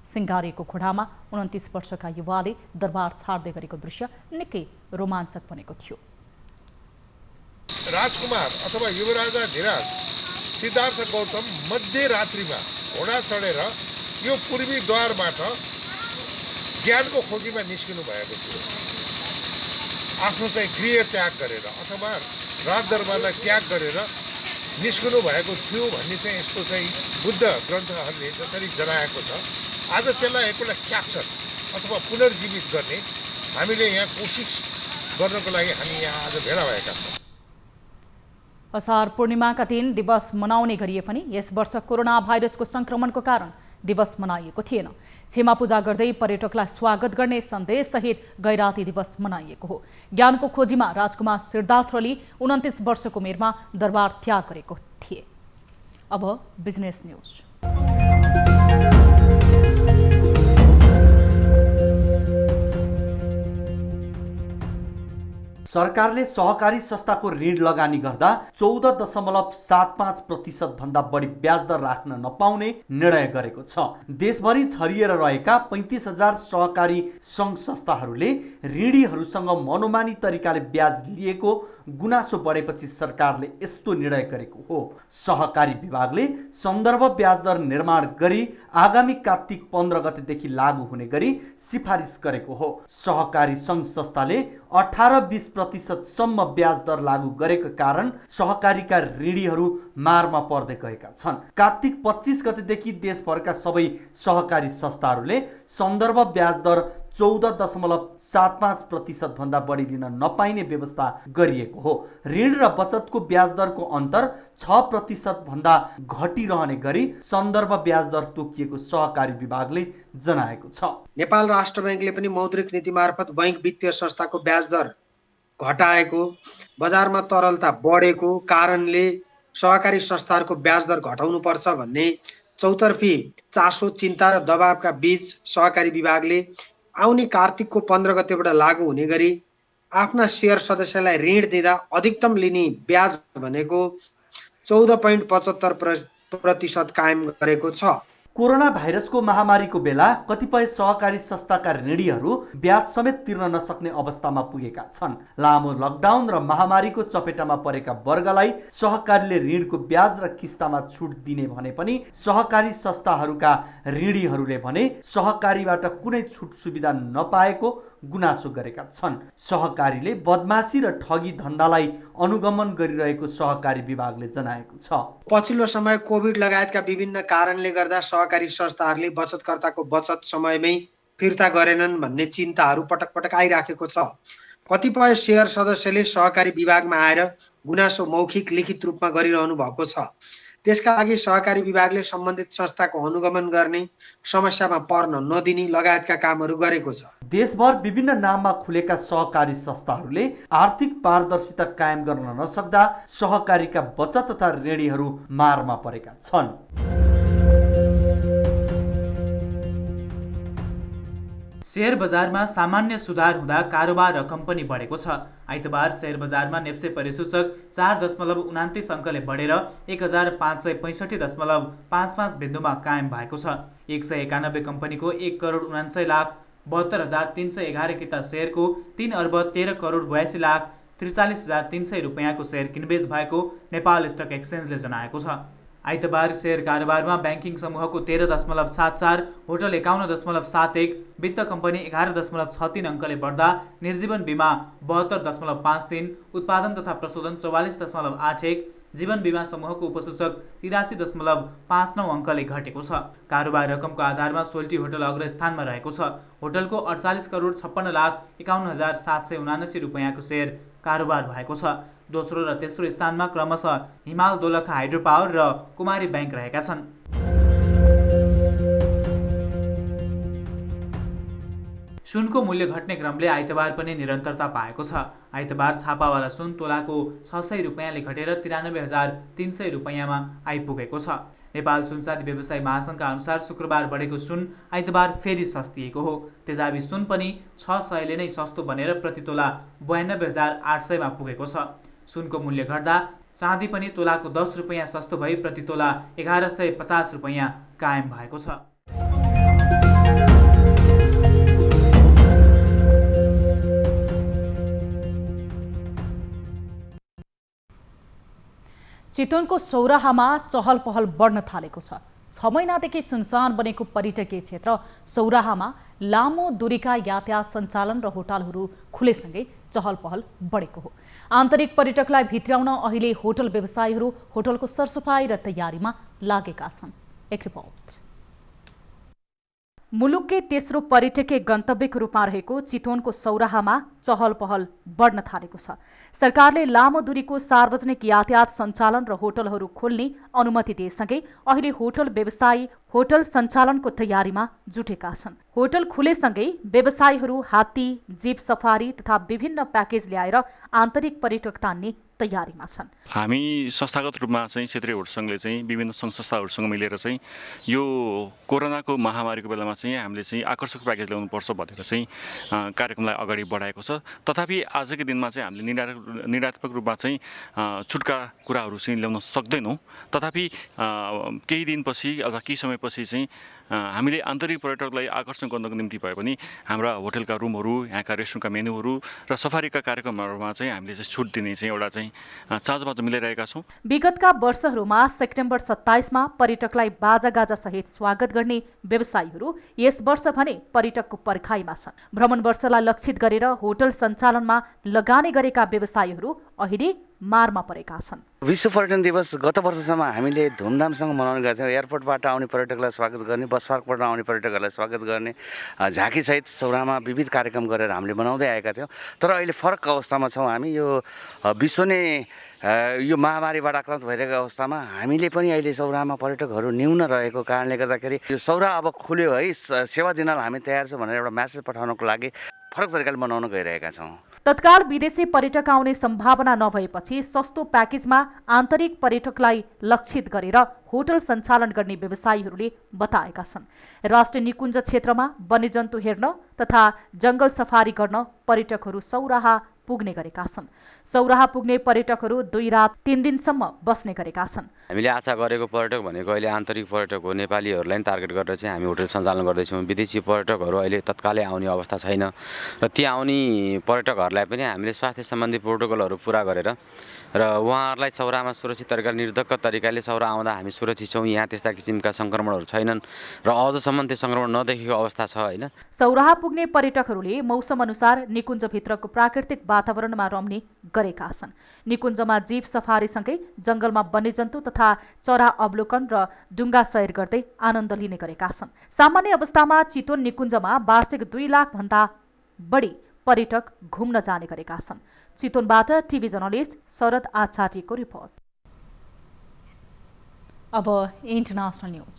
सिंगारेको घोडामा 29 वर्षका युवाले दरबार छाड्दै गरेको दृश्य निकै रोमाञ्चक बनेको थियो। राजकुमार अथवा युवराजा धिराज सिद्धार्थ गौतम मध्यरात्रिमा घोडा चढेर यो पूर्वी द्वारबाट ज्ञानको खोजीमा निस्किनु भएको थियो। आफ्नो चाहिँ गृह त्याग गरेर अथवा राजदरबारलाई त्याग गरेर निस्किनु भएको थियो भन्ने चाहिँ यस्तो चाहिँ बुद्ध ग्रन्थहरूले जसरी जनाएको छ, आज त्यसलाई एकपल्ट क्याप्चर अथवा पुनर्जीवित गर्ने हामीले यहाँ कोसिस गर्नको लागि हामी यहाँ आज भेला भएका छौँ। असार पूर्णिमाका दिन दिवस मनाउने गरिए पनि यस वर्ष कोरोना भाइरसको संक्रमणको कारण दिवस मनाइएको थिएन। क्षमा पूजा गर्दै पर्यटकलाई स्वागत गर्ने सन्देशसहित गैराती दिवस मनाइएको हो। ज्ञानको खोजीमा राजकुमार सिद्धार्थले 29 वर्षको उमेरमा दरबार त्याग गरेको थिए। अब बिजनेस न्यूज। सरकारले सहकारी संस्थाको ऋण लगानी गर्दा 14.75% भन्दा बढी ब्याज दर राख्न नपाउने निर्णय गरेको छ। देशभरि छरिएर रहेका 35,000 सहकारी सङ्घ संस्थाहरूले ऋणीहरूसँग मनोमानी तरिकाले ब्याज लिएको गुनासो बढेपछि सरकारले यस्तो निर्णय गरेको हो। सहकारी विभागले सन्दर्भ ब्याज दर निर्माण गरी आगामी कार्तिक 15 गतेदेखि लागू हुने गरी सिफारिस गरेको हो। सहकारी सङ्घ संस्थाले 18-20% सम्म ब्याज दर लागू गरेको कारण सहकारीका ऋणीहरू मारमा पर्दै गएका छन्। कार्तिक 25 गतेदेखि देशभरका सबै सहकारी संस्थाहरूले सन्दर्भ ब्याज दर 14.75% भन्दा बढी लिन नपाइने व्यवस्था गरिएको हो। ऋण र बचतको ब्याज दरको अन्तर 6% भन्दा घटिरहने गरी सन्दर्भ ब्याज दर तोकिएको सहकारी विभागले जनाएको छ। नेपाल राष्ट्र बैंकले पनि मौद्रिक नीति मार्फत बैंक वित्तीय संस्थाको ब्याज दर घटाएको, बजारमा तरलता बढेको कारणले सहकारी संस्थाहरूको ब्याज दर घटाउनु पर्छ भन्ने चौतर्फी चासो, चिन्ता र दबावका बीच सहकारी विभागले आउने कार्तिकको 15 गतेबाट लागू हुने गरी आफ्ना शेयर सदस्यलाई ऋण दिँदा अधिकतम लिने ब्याज भनेको 14.75% कायम गरेको छ। कोरोना भाइरसको महामारीको बेला कतिपय सहकारी संस्थाका ऋणीहरू ब्याज समेत तिर्न नसक्ने अवस्थामा पुगेका छन्। लामो लकडाउन र महामारीको चपेटामा परेका वर्गलाई सहकारीले ऋणको ब्याज र किस्तामा छुट दिने भने पनि सहकारी संस्थाहरूका ऋणीहरूले भने सहकारीबाट कुनै छुट सुविधा नपाएको गुनासो गरेका छन्। सहकारीले बदमासी र ठगी धन्दालाई अनुगमन गरिरहेको सहकारी विभागले जनाएको छ। पछिल्लो समय कोभिड लगायतका विभिन्न कारणले गर्दा सहकारी संस्थाहरूले बचतकर्ताको बचत समयमै फिर्ता गरेनन् भन्ने चिन्ताहरू पटक पटक आइराखेको छ। कतिपय शेयर सदस्यले सहकारी विभागमा आएर गुनासो मौखिक लिखित रूपमा गरिरहनु भएको छ। त्यसका लागि सहकारी विभागले सम्बन्धित संस्थाको अनुगमन गर्ने, समस्यामा पर्न नदिने लगायतका कामहरू गरेको छ। देशभर विभिन्न नाममा खुलेका सहकारी संस्थाहरूले आर्थिक पारदर्शिता कायम गर्न नसक्दा सहकारीका बचत तथा ऋणीहरू मारमा परेका छन्। शेयर बजारमा सामान्य सुधार हुँदा कारोबार रकम पनि बढेको छ। आइतबार शेयर बजारमा नेप्से परिसूचक 4.29 अङ्कले बढेर 1565.55 बिन्दुमा कायम भएको छ। 191 कम्पनीको 1,49,72,311 किता शेयरको 3,13,82,43,300 रुपियाँको शेयर किनबेच भएको नेपाल स्टक एक्सचेन्जले जनाएको छ। आइतबार शेयर कारोबारमा ब्याङ्किङ समूहको 13.74, होटल 51.71, वित्त कम्पनी 11.63 अङ्कले बढ्दा निर्जीवन बिमा 72.53, उत्पादन तथा प्रशोधन 44.81, जीवन बिमा समूहको उपसूचक 83.59 अङ्कले घटेको छ। कारोबार रकमको आधारमा सोल्टी होटल अग्रस्थानमा रहेको छ। होटलको 48,56,51,779 रुपियाँको शेयर कारोबार भएको छ। दोस्रो र तेस्रो स्थानमा क्रमशः हिमाल दोलखा हाइड्रो पावर र कुमारी ब्याङ्क रहेका छन्। सुनको मूल्य घट्ने क्रमले आइतबार पनि निरन्तरता पाएको छ। आइतबार छापावाला सुन तोलाको 600 रुपियाँले घटेर 93,300 रुपियाँमा आइपुगेको छ। नेपाल सुनचाँदी व्यवसायी महासङ्घका अनुसार शुक्रबार बढेको सुन आइतबार फेरि सस्तिएको हो। तेजाबी सुन पनि 600ले नै सस्तो बनेर प्रति तोला 92,800मा पुगेको छ। सुनको मूल्य घट्दा चाँदी पनि तोलाको 10 रुपियाँ सस्तो भई प्रति तोला 1150 रुपियाँ कायम भएको छ। चितवनको सौराहामा चहल पहल बढ्न थालेको छ। 6 महिनादेखि सुनसान बनेको पर्यटकीय क्षेत्र सौराहामा लामो दूरीका यातायात सञ्चालन र होटलहरू खुलेसँगै चहल पहल बढेको हो। आन्तरिक पर्यटकलाई भित्र्याउन अहिले होटल व्यवसायीहरू होटलको सरसफाई र तयारीमा लागेका छन्। एक रिपोर्ट। मुलुककै तेस्रो पर्यटकीय गन्तव्यको रूपमा रहेको चितवनको सौराहामा चहल पहल बढ्न थालेको छ। सरकारले लामो दूरीको सार्वजनिक यातायात सञ्चालन र होटलहरू खोल्ने अनुमति दिएसँगै अहिले होटल व्यवसायी होटल सञ्चालनको तयारीमा जुटेका छन्। होटल खुलेसँगै व्यवसायीहरू हात्ती, जीप सफारी तथा विभिन्न प्याकेज ल्याएर आन्तरिक पर्यटक तान्ने तयारीमा छन्। हामी संस्थागत रूपमा चाहिँ क्षेत्रीय होटल सङ्घले चाहिँ विभिन्न सङ्घ संस्थाहरूसँग मिलेर चाहिँ यो कोरोनाको महामारीको बेलामा चाहिँ हामीले चाहिँ आकर्षक प्याकेज ल्याउनुपर्छ भनेर चाहिँ कार्यक्रमलाई अगाडि बढाएको छ। तथापि आजकै दिनमा चाहिँ हामीले निरात्मक रूपमा चाहिँ छुटका कुराहरू चाहिँ ल्याउन सक्दैनौँ। तथापि केही दिनपछि अथवा केही समयपछि चाहिँ हामीले आन्तरिक पर्यटकलाई आकर्षण गर्नको निम्ति भए पनि हाम्रा होटलका रुमहरू, यहाँका रेस्टुरेन्टका मेन्युहरू र सफारीका कार्यक्रमहरूमा चाहिँ हामीले चाहिँ छुट दिने चाहिँ एउटा चाहिँ चाँजोपाँजो मिलाइरहेका छौँ। विगतका वर्षहरूमा सेप्टेम्बर 27मा पर्यटकलाई बाजागाजा सहित स्वागत गर्ने व्यवसायीहरू यस वर्ष भने पर्यटकको पर्खाइमा छन्। भ्रमण वर्षलाई लक्षित गरेर होटल सञ्चालनमा लगानी गरेका व्यवसायीहरू अहिले मारमा परेका छन्। विश्व पर्यटन दिवस गत वर्षसम्म हामीले धुमधामसँग मनाउने गर्थ्यौँ। एयरपोर्टबाट आउने पर्यटकलाई स्वागत गर्ने, बस पार्कबाट आउने पर्यटकहरूलाई स्वागत गर्ने, झाँकीसहित सौराहामा विविध कार्यक्रम गरेर हामीले मनाउँदै आएका थियौँ। तर अहिले फरक अवस्थामा छौँ हामी। यो विश्व नै यो महामारीबाट आक्रान्त भइरहेको अवस्थामा हामीले पनि अहिले सौराहामा पर्यटकहरू न्यून रहेको कारणले गर्दाखेरि यो सौराहा अब खुल्यो है, सेवा दिनलाई हामी तयार छौँ भनेर एउटा म्यासेज पठाउनको लागि फरक तरिकाले मनाउन गइरहेका छौँ। तत्काल विदेशी पर्यटक आउने सम्भावना नभएपछि सस्तो प्याकेजमा आन्तरिक पर्यटकलाई लक्षित गरेर होटल सञ्चालन गर्ने व्यवसायीहरूले बताएका छन्। राष्ट्रिय निकुञ्ज क्षेत्रमा वन्यजन्तु हेर्न तथा जंगल सफारी गर्न पर्यटकहरू सौराहा पुग्ने गरेका छन्। सौराहा पुग्ने पर्यटकहरू 2 रात 3 दिनसम्म बस्ने गरेका छन्। हामीले आशा गरेको पर्यटक भनेको अहिले आन्तरिक पर्यटक हो। नेपालीहरूलाई नि टार्गेट गरेर चाहिँ हामी होटल सञ्चालन गर्दैछौँ। विदेशी पर्यटकहरू अहिले तत्कालै आउने अवस्था छैन र ती आउने पर्यटकहरूलाई पनि हामीले स्वास्थ्य सम्बन्धी प्रोटोकलहरू पुरा गरेर र उहाँहरूलाई सौराहामा सुरक्षित तरिकाले निर्धक्क तरिकाले सौरा आउँदा हामी सुरक्षित छौँ। यहाँ त्यस्ता किसिमका सङ्क्रमणहरू छैनन् र अझसम्म त्यो सङ्क्रमण नदेखेको अवस्था छ होइन। सौराहा पुग्ने पर्यटकहरूले मौसम अनुसार निकुञ्जभित्रको प्राकृतिक वातावरणमा रम्ने गरेका छन्। निकुञ्जमा जीव सफारीसँगै जंगलमा वन्यजन्तु तथा चरा अवलोकन र डुङ्गा सैर गर्दै आनन्द लिने गरेका छन्। सामान्य अवस्थामा चितवन निकुञ्जमा वार्षिक 2 लाख भन्दा बढी पर्यटक घुम्न जाने गरेका छन्। चितवनबाट टिभी जर्नलिस्ट शरद आचार्यको रिपोर्ट। अब इन्टरनेशनल न्यूज।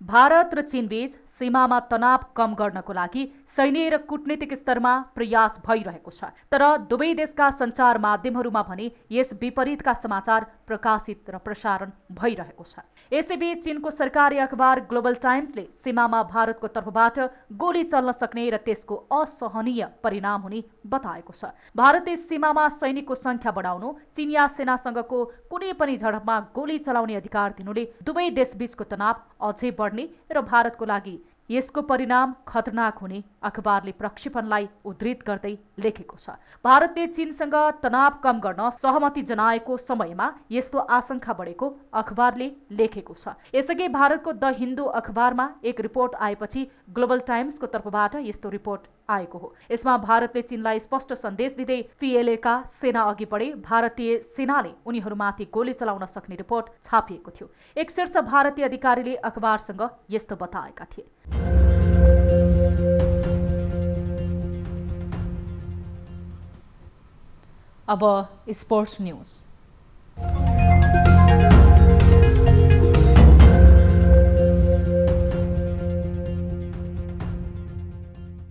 भारत र चीनबीच सीमामा तनाव कम गर्नको लागि सैन्य र कूटनीतिक स्तरमा प्रयास भइरहेको छ। तर दुवै देशका सञ्चार माध्यमहरूमा भने यस विपरीतका समाचार प्रकाशित र प्रसारण भइरहेको छ। यसैबीच चीनको सरकारी अखबार ग्लोबल टाइम्सले सीमामा भारतको तर्फबाट गोली चल्न सक्ने र त्यसको असहनीय परिणाम हुने बताएको छ। भारतले सीमामा सैनिकको संख्या बढाउनु, चीनिया सेनासँगको कुनै पनि झडपमा गोली चलाउने अधिकार दिनुले दुवै देशबीचको तनाव अझै बढ्ने र भारतको लागि यसको परिणाम खतरनाक हुने अखबारले प्रक्षेपणलाई उद्धृत गर्दै लेखेको छ। भारतले चीनसँग तनाव कम गर्न सहमति जनाएको समयमा यस्तो आशंका बढेको अखबारले लेखेको छ। यसअघि भारतको द हिन्दू अखबारमा एक रिपोर्ट आएपछि ग्लोबल टाइम्सको तर्फबाट यस्तो रिपोर्ट आएको हो। यसमा भारतले चीनलाई स्पष्ट सन्देश दिँदै PLA का सेना अघि बढे भारतीय सेनाले उनीहरूमाथि गोली चलाउन सक्ने रिपोर्ट छापिएको थियो। एक शीर्ष भारतीय अधिकारीले अखबारसँग यस्तो बताएका थिए। अब स्पोर्ट्स न्यूज।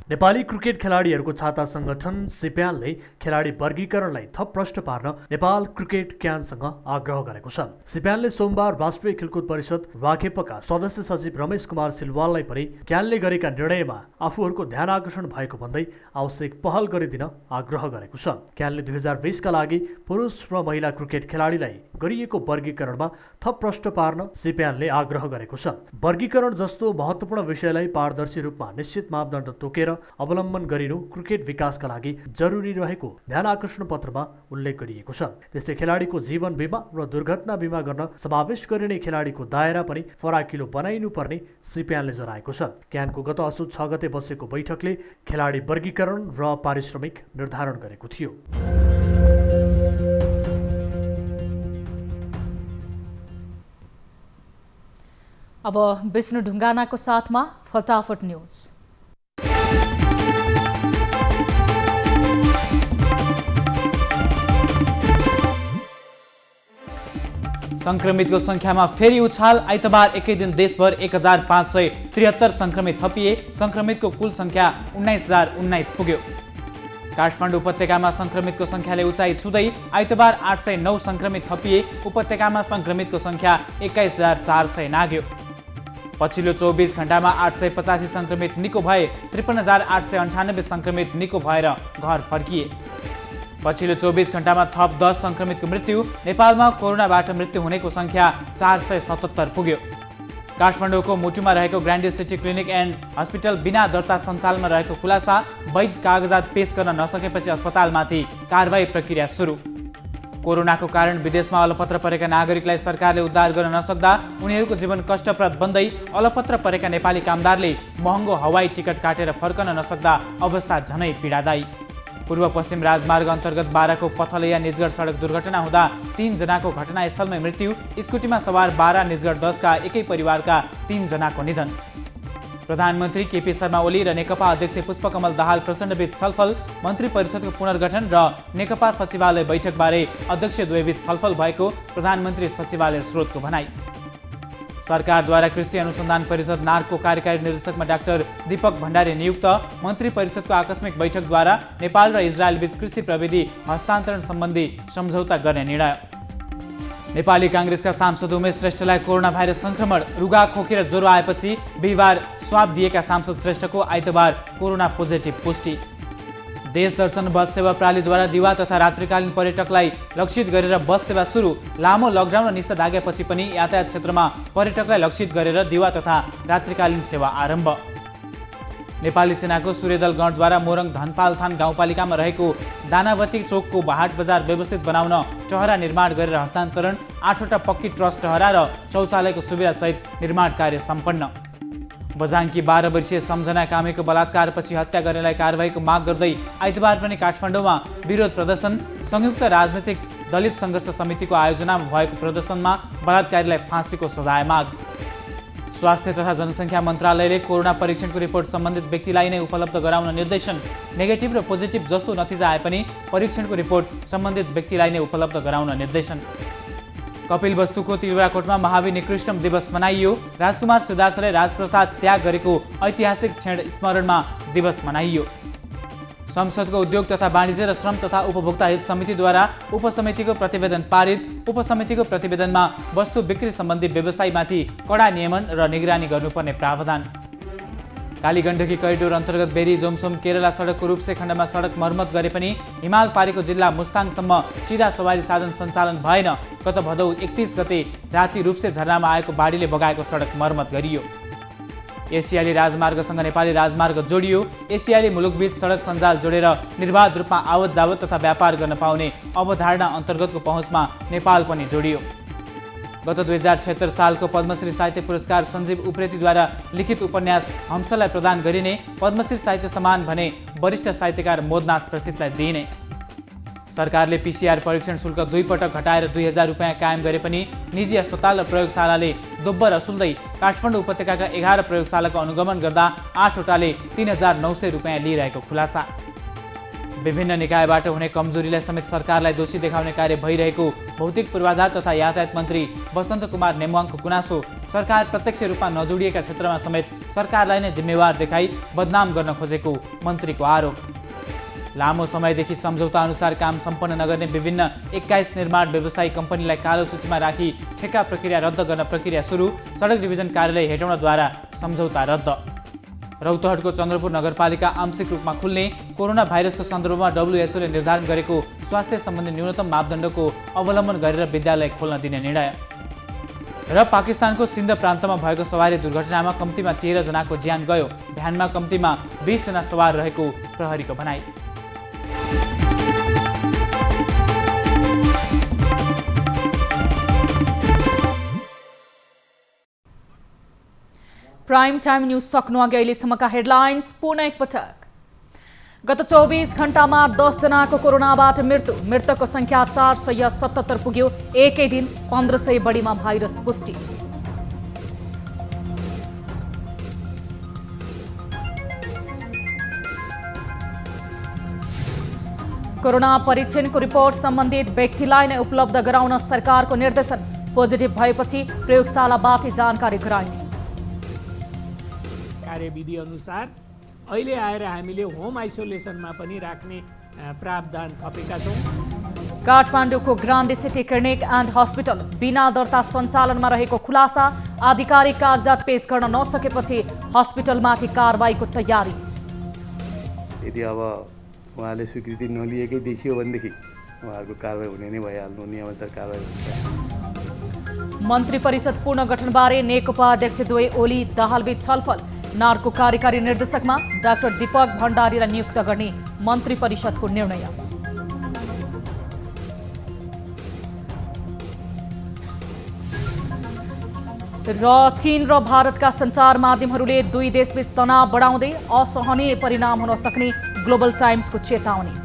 नेपाली क्रिकेट खेलाडीहरूको छाता संगठन सिप्यानले खेलाडी वर्गीकरणलाई थप प्रष्ट पार्न नेपाल क्रिकेट क्यानसँग आग्रह गरेको छ। सिप्यानले सोमबार राष्ट्रिय खेलकुद परिषद राखेपका सदस्य सचिव रमेश कुमार सिलवाललाई पनि क्यानले गरेका निर्णयमा आफूहरूको ध्यान आकर्षण भएको भन्दै आवश्यक पहल गरिदिन आग्रह गरेको छ। क्यानले 2020 का लागि पुरुष र महिला क्रिकेट खेलाडीलाई गरिएको वर्गीकरणमा थप प्रष्ट पार्न सिप्यानले आग्रह गरेको छ। वर्गीकरण जस्तो महत्त्वपूर्ण विषयलाई पारदर्शी रूपमा निश्चित मापदण्ड तोकेर अवलम्बन गरिनु क्रिकेट विकासका लागि जरुरी रहेको ध्यान आकर्षण पत्रमा उल्लेख गरिएको छ। त्यस्तै खेलाडीको जीवन बीमा र दुर्घटना बीमा गर्न समावेश गरिने खेलाडीको दायरा पनि फराकिलो बनाइनु पर्ने सिप्यानले जनाएको छ। क्यानको गत असोज 6 गते बसेको बैठकले खेलाडी वर्गीकरण र पारिश्रमिक निर्धारण गरेको थियो। अब विष्णु ढुङ्गानाको साथमा फटाफट न्यूज। संक्रमितको संख्यामा फेरि उछाल। आइतबार एकै दिन देशभर 1573 संक्रमित थपिए। संक्रमितको कुल संख्या 19019 पुग्यो। काठमाडौँ उपत्यकामा संक्रमितको संख्याले उचाइ छुँदै आइतबार 809 संक्रमित थपिए। उपत्यकामा संक्रमितको संख्या 21400 नाग्यो। पछिल्लो 24 घण्टामा 885 संक्रमित निको भए। 53898 संक्रमित निको भएर घर फर्किए। पछिल्लो 24 घण्टामा थप 10 संक्रमितको मृत्यु। नेपालमा कोरोनाबाट मृत्यु हुनेको संख्या 477 पुग्यो। काठमाडौँको मुटुमा रहेको ग्रान्डी सिटी क्लिनिक एन्ड हस्पिटल बिना दर्ता सञ्चालनमा रहेको खुलासा। वैध कागजात पेश गर्न नसकेपछि अस्पतालमाथि कारबाही प्रक्रिया सुरु। कोरोनाको कारण विदेशमा अलपत्र परेका नागरिकलाई सरकारले उद्धार गर्न नसक्दा उनीहरूको जीवन कष्टप्रद बन्दै अलपत्र परेका नेपाली कामदारले महँगो हवाई टिकट काटेर फर्कन नसक्दा अवस्था झनै पीडादायी। पूर्व पश्चिम राजमार्ग अन्तर्गत 12 को पथलैया निजगढ सडक दुर्घटना हुँदा 3 जनाको घटनास्थलमै मृत्यु। स्कुटीमा सवार 12 निजगढ 10 का एकै परिवारका 3 जनाको निधन। प्रधानमन्त्री केपी शर्मा ओली र नेकपा अध्यक्ष पुष्पकमल दाहाल प्रचण्डबीच छलफल। मन्त्री परिषदको पुनर्गठन र नेकपा सचिवालय बैठकबारे अध्यक्ष द्वयबीच छलफल भएको प्रधानमन्त्री सचिवालय स्रोतको भनाई। सरकारद्वारा कृषि अनुसन्धान परिषद नार्कको कार्यकारी निर्देशकमा डाक्टर दीपक भण्डारी नियुक्त। मन्त्री परिषदको आकस्मिक बैठकद्वारा नेपाल र इजरायल बीच कृषि प्रविधि हस्तान्तरण सम्बन्धी सम्झौता गर्ने निर्णय। नेपाली काङ्ग्रेसका सांसद उमेश श्रेष्ठलाई कोरोना भाइरस संक्रमण, रुगा खोकी र ज्वरो आएपछि बिहिबार स्वाब दिएका सांसद श्रेष्ठको आइतबार कोरोना पोजिटिभ पुष्टि। देश दर्शन बस सेवा प्रणालीद्वारा दिवा तथा रात्रिकालीन पर्यटकलाई लक्षित गरेर बस सेवा सुरु। लामो लकडाउन र निषेधाज्ञापछि पनि यातायात क्षेत्रमा पर्यटकलाई लक्षित गरेर दिवा तथा रात्रिकालीन सेवा आरम्भ। नेपाली सेनाको सूर्यदल गणद्वारा मोरङ धनपालथान गाउँपालिकामा रहेको दानावती चोकको बाहाट बजार व्यवस्थित बनाउन टहरा निर्माण गरेर हस्तान्तरण। 8वटा पक्की ट्रस्ट टहरा र शौचालयको सुविधासहित निर्माण कार्य सम्पन्न। बझाङकी 12 वर्षीय सम्झना कामेको बलात्कारपछि हत्या गर्नेलाई कारबाहीको माग गर्दै आइतबार पनि काठमाडौँमा विरोध प्रदर्शन। संयुक्त राजनीतिक दलित सङ्घर्ष समितिको आयोजनामा भएको प्रदर्शनमा बलात्कारीलाई फाँसीको सजाय माग। स्वास्थ्य तथा जनसङ्ख्या मन्त्रालयले कोरोना परीक्षणको रिपोर्ट सम्बन्धित व्यक्तिलाई नै उपलब्ध गराउन निर्देशन। नेगेटिभ र पोजिटिभ जस्तो नतिजा आए पनि परीक्षणको रिपोर्ट सम्बन्धित व्यक्तिलाई नै उपलब्ध गराउन निर्देशन। कपिलवस्तुको तिलवाकोटमा महावीर निकृष्टम दिवस मनाइयो। राजकुमार सिद्धार्थले राजप्रसाद त्याग गरेको ऐतिहासिक क्षण स्मरणमा दिवस मनाइयो। संसदको उद्योग तथा वाणिज्य र श्रम तथा उपभोक्ता हित समितिद्वारा उपसमितिको प्रतिवेदन पारित। उपसमितिको प्रतिवेदनमा वस्तु बिक्री सम्बन्धी व्यवसायमाथि कडा नियमन र निगरानी गर्नुपर्ने प्रावधान। कालीगण्डकी करिडोर अन्तर्गत बेरी जोमसोम केरला सडकको रूपसे खण्डमा सडक मर्मत गरे पनि हिमाल पारेको जिल्ला मुस्ताङसम्म सिधा सवारी साधन सञ्चालन भएन। गत भदौ 31 गते राति रूपसे झरनामा आएको बाढीले बगाएको सडक मर्मत गरियो। एसियाली राजमार्गसँग नेपाली राजमार्ग जोडियो। एसियाली मुलुकबीच सडक सञ्जाल जोडेर निर्बाध रूपमा आवत जावत तथा व्यापार गर्न पाउने अवधारणा अन्तर्गतको पहुँचमा नेपाल पनि जोडियो। गत 2076 सालको पद्मश्री साहित्य पुरस्कार सञ्जीव उप्रेतीद्वारा लिखित उपन्यास हंसलाई प्रदान गरिने। पद्मश्री साहित्य सम्मान भने वरिष्ठ साहित्यकार मोदनाथ प्रसिद्धलाई दिइने। सरकारले पीसीआर परीक्षण शुल्क 2 पटक घटाएर 2000 रुपियाँ कायम गरे पनि निजी अस्पताल र प्रयोगशालाले दोब्बर असुल्दै काठमाडौँ उपत्यकाका 11 प्रयोगशालाको अनुगमन गर्दा 8वटाले 3900 रुपियाँ लिइरहेको खुलासा। विभिन्न निकायबाट हुने कमजोरीलाई समेत सरकारलाई दोषी देखाउने कार्य भइरहेको भौतिक पूर्वाधार तथा यातायात मन्त्री वसन्त कुमार नेमुवाङको गुनासो। सरकार प्रत्यक्ष रूपमा नजोडिएका क्षेत्रमा समेत सरकारलाई नै जिम्मेवार देखाई बदनाम गर्न खोजेको मन्त्रीको आरोप। लामो समयदेखि सम्झौता अनुसार काम सम्पन्न नगर्ने विभिन्न 21 निर्माण व्यवसायी कम्पनीलाई कालो सूचीमा राखी ठेक्का प्रक्रिया रद्द गर्न प्रक्रिया सुरु। सडक डिभिजन कार्यालय हेटौँडाद्वारा सम्झौता रद्द। रौतहटको चन्द्रपुर नगरपालिका आंशिक रूपमा खुल्ने। कोरोना भाइरसको सन्दर्भमा WHOले निर्धारण गरेको स्वास्थ्य सम्बन्धी न्यूनतम मापदण्डको अवलम्बन गरेर विद्यालय खोल्न दिने निर्णय। र पाकिस्तानको सिन्ध प्रान्तमा भएको सवारी दुर्घटनामा कम्तीमा 13 जनाको ज्यान गयो। भ्यानमा कम्तीमा 20 जना सवार रहेको प्रहरीको भनाई। प्राइम टाइम न्यूज सक्नु अघि अहिलेसम्मका हेडलाइन्स पुनः एकपटक। गत 24 घण्टामा 10 जनाको कोरोनाबाट मृत्यु। मृतकको संख्या 477 पुग्यो। एकै दिन 1500 बढीमा भाइरस पुष्टि। कोरोना परीक्षणको रिपोर्ट सम्बन्धित व्यक्तिलाई नै उपलब्ध गराउन सरकारको निर्देशन। पोजिटिभ भएपछि प्रयोगशालाबाट जानकारी गराइने। कार्यविधि अनुसार अहिले आएर हामीले होम आइसोलेसनमा पनि राख्ने प्रावधान थपेका छौँ। काठमाडौँको ग्रान्डी सिटी क्लिनिक एन्ड हस्पिटल बिना दर्ता सञ्चालनमा रहेको खुलासा। आधिकारिक कागजात पेश गर्न नसकेपछि हस्पिटलमाथि कारबाहीको तयारी। यदि अब उहाँले स्वीकृति नलिएकै देखियो भनेदेखि उहाँहरूको कारबाही हुने नै भइहाल्नु, नियमानुसार कारबाही हुन्छ। मन्त्री परिषद पुनर्गठनबारे नेकपा अध्यक्ष द्वय ओली दाहालबीच छलफल। नार्को कार्यकारी निर्देशकमा डाक्टर दीपक भण्डारीलाई नियुक्त गर्ने मन्त्री परिषदको निर्णय। र चीन र भारतका सञ्चार माध्यमहरूले दुई देशबीच तनाव बढाउँदै असहनीय परिणाम हुन सक्ने ग्लोबल टाइम्सको चेतावनी।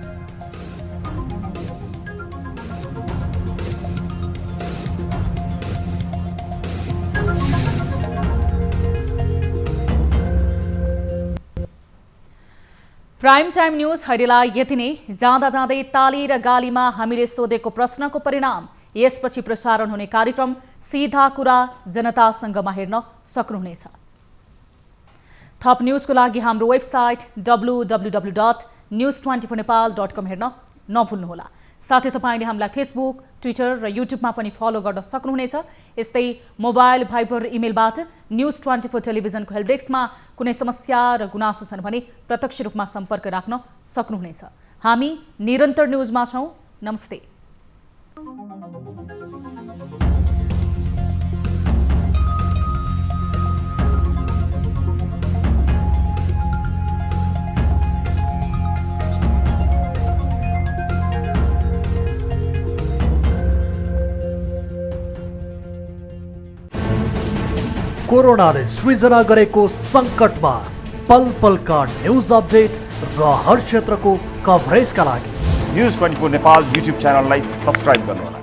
प्राइम टाइम न्यूज हरिलाई यति नै। जाँदा जाँदै ताली र गालीमा हामीले सोधेको प्रश्नको परिणाम यसपछि प्रसारण हुने कार्यक्रम सीधा कुरा जनतासँगमा हेर्न सक्नुहुनेछ। थप न्युजको लागि हाम्रो वेबसाइट www.news24nepal.com हेर्न नभुल्नुहोला। साथै तपाईले हामीलाई फेसबुक, ट्विटर र युट्युबमा पनि फलो गर्न सक्नुहुनेछ। यस्तै मोबाइल, भाइबर, इमेलबाट न्युज24 टेलिभिजनको हेल्प डेस्कमा कुनै समस्या र गुनासो छन् भने प्रत्यक्ष रूपमा सम्पर्क राख्न सक्नुहुनेछ। हामी निरन्तर न्युजमा छौं। नमस्ते। कोरोनाले सृजना गरेको सङ्कटमा पल पलका न्युज अपडेट र हर क्षेत्रको कभरेजका लागि News24 नेपाल युट्युब च्यानललाई सब्स्क्राइब गर्नुहोला।